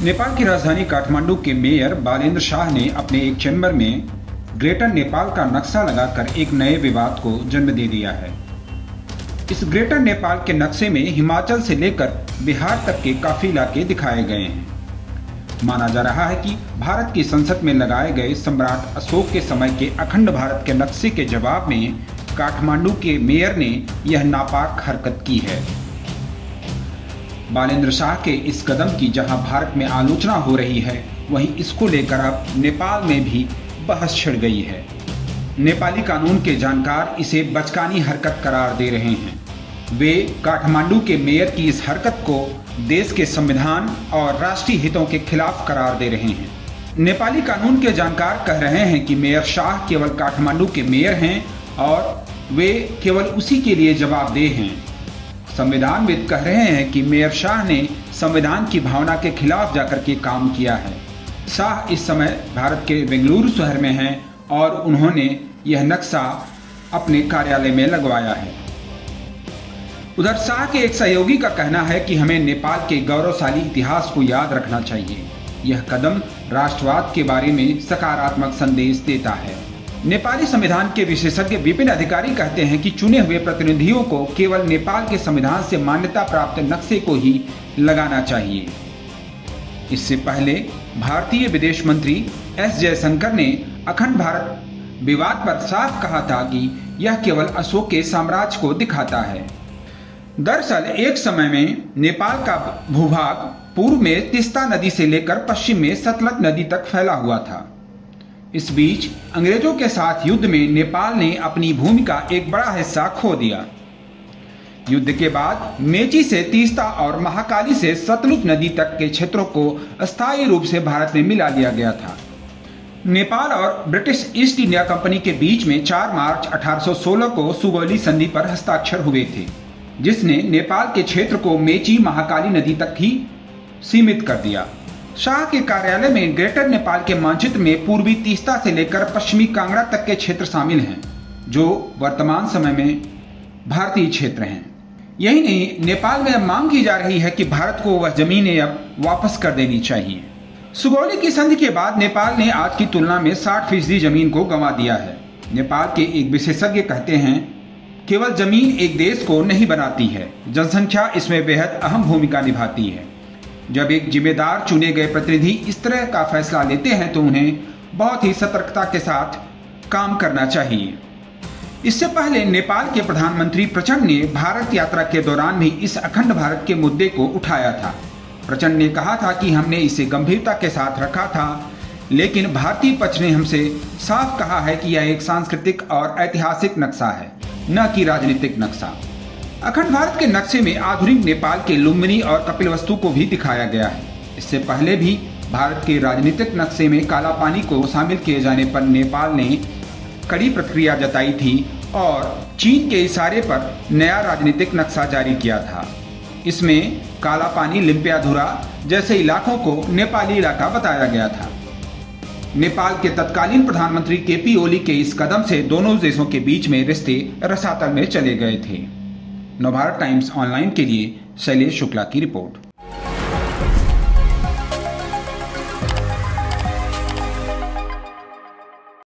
नेपाल की राजधानी काठमांडू के मेयर बालेंद्र शाह ने अपने एक चैम्बर में ग्रेटर नेपाल का नक्शा लगाकर एक नए विवाद को जन्म दे दिया है। इस ग्रेटर नेपाल के नक्शे में हिमाचल से लेकर बिहार तक के काफी इलाके दिखाए गए हैं। माना जा रहा है कि भारत की संसद में लगाए गए सम्राट अशोक के समय के अखंड भारत के नक्शे के जवाब में काठमांडू के मेयर ने यह नापाक हरकत की है। बालेंद्र शाह के इस कदम की जहां भारत में आलोचना हो रही है, वहीं इसको लेकर अब नेपाल में भी बहस छिड़ गई है। नेपाली कानून के जानकार इसे बचकानी हरकत करार दे रहे हैं। वे काठमांडू के मेयर की इस हरकत को देश के संविधान और राष्ट्रीय हितों के खिलाफ करार दे रहे हैं। नेपाली कानून के जानकार कह रहे हैं कि मेयर शाह केवल काठमांडू के मेयर हैं और वे केवल उसी के लिए जवाबदेह हैं। संविधानविद कह रहे हैं कि मेयर शाह ने संविधान की भावना के खिलाफ जाकर के काम किया है। शाह इस समय भारत के बेंगलुरु शहर में हैं और उन्होंने यह नक्शा अपने कार्यालय में लगवाया है। उधर शाह के एक सहयोगी का कहना है कि हमें नेपाल के गौरवशाली इतिहास को याद रखना चाहिए। यह कदम राष्ट्रवाद के बारे में सकारात्मक संदेश देता है। नेपाली संविधान के विशेषज्ञ विपिन अधिकारी कहते हैं कि चुने हुए प्रतिनिधियों को केवल नेपाल के संविधान से मान्यता प्राप्त नक्शे को ही लगाना चाहिए। इससे पहले भारतीय विदेश मंत्री एस जयशंकर ने अखंड भारत विवाद पर साफ कहा था कि यह केवल अशोक के साम्राज्य को दिखाता है। दरअसल एक समय में नेपाल का भूभाग पूर्व में तीस्ता नदी से लेकर पश्चिम में सतलज नदी तक फैला हुआ था। इस बीच अंग्रेजों के साथ युद्ध में नेपाल ने अपनी भूमि का एक बड़ा हिस्सा खो दिया। युद्ध के बाद मेची से तीस्ता और महाकाली से सतलुज नदी तक के क्षेत्रों को अस्थायी रूप से भारत में मिला लिया गया था। नेपाल और ब्रिटिश ईस्ट इंडिया कंपनी के बीच में 4 मार्च 1816 को सुगौली संधि पर हस्ताक्षर हुए थे, जिसने नेपाल के क्षेत्र को मेची महाकाली नदी तक ही सीमित कर दिया। शाह के कार्यालय में ग्रेटर नेपाल के मानचित्र में पूर्वी तीस्ता से लेकर पश्चिमी कांगड़ा तक के क्षेत्र शामिल हैं, जो वर्तमान समय में भारतीय क्षेत्र हैं। यही नहीं, नेपाल में अब मांग की जा रही है कि भारत को वह जमीनें अब वापस कर देनी चाहिए। सुगौली की संधि के बाद नेपाल ने आज की तुलना में 60% जमीन को गंवा दिया है। नेपाल के एक विशेषज्ञ कहते हैं, केवल जमीन एक देश को नहीं बनाती है, जनसंख्या इसमें बेहद अहम भूमिका निभाती है। जब एक जिम्मेदार चुने गए प्रतिनिधि इस तरह का फैसला लेते हैं तो उन्हें बहुत ही सतर्कता के साथ काम करना चाहिए। इससे पहले नेपाल के प्रधानमंत्री प्रचंड ने भारत यात्रा के दौरान भी इस अखंड भारत के मुद्दे को उठाया था। प्रचंड ने कहा था कि हमने इसे गंभीरता के साथ रखा था, लेकिन भारतीय पक्ष ने हमसे साफ कहा है कि यह एक सांस्कृतिक और ऐतिहासिक नक्शा है, न कि राजनीतिक नक्शा। अखंड भारत के नक्शे में आधुनिक नेपाल के लुम्बिनी और कपिलवस्तु को भी दिखाया गया है। इससे पहले भी भारत के राजनीतिक नक्शे में काला पानी को शामिल किए जाने पर नेपाल ने कड़ी प्रतिक्रिया जताई थी और चीन के इशारे पर नया राजनीतिक नक्शा जारी किया था। इसमें काला पानी, लिम्पियाधुरा जैसे इलाकों को नेपाली इलाका बताया गया था। नेपाल के तत्कालीन प्रधानमंत्री केपी ओली के इस कदम से दोनों देशों के बीच में रिश्ते रसातल में चले गए थे। नवभारत टाइम्स ऑनलाइन के लिए शैलेश शुक्ला की रिपोर्ट।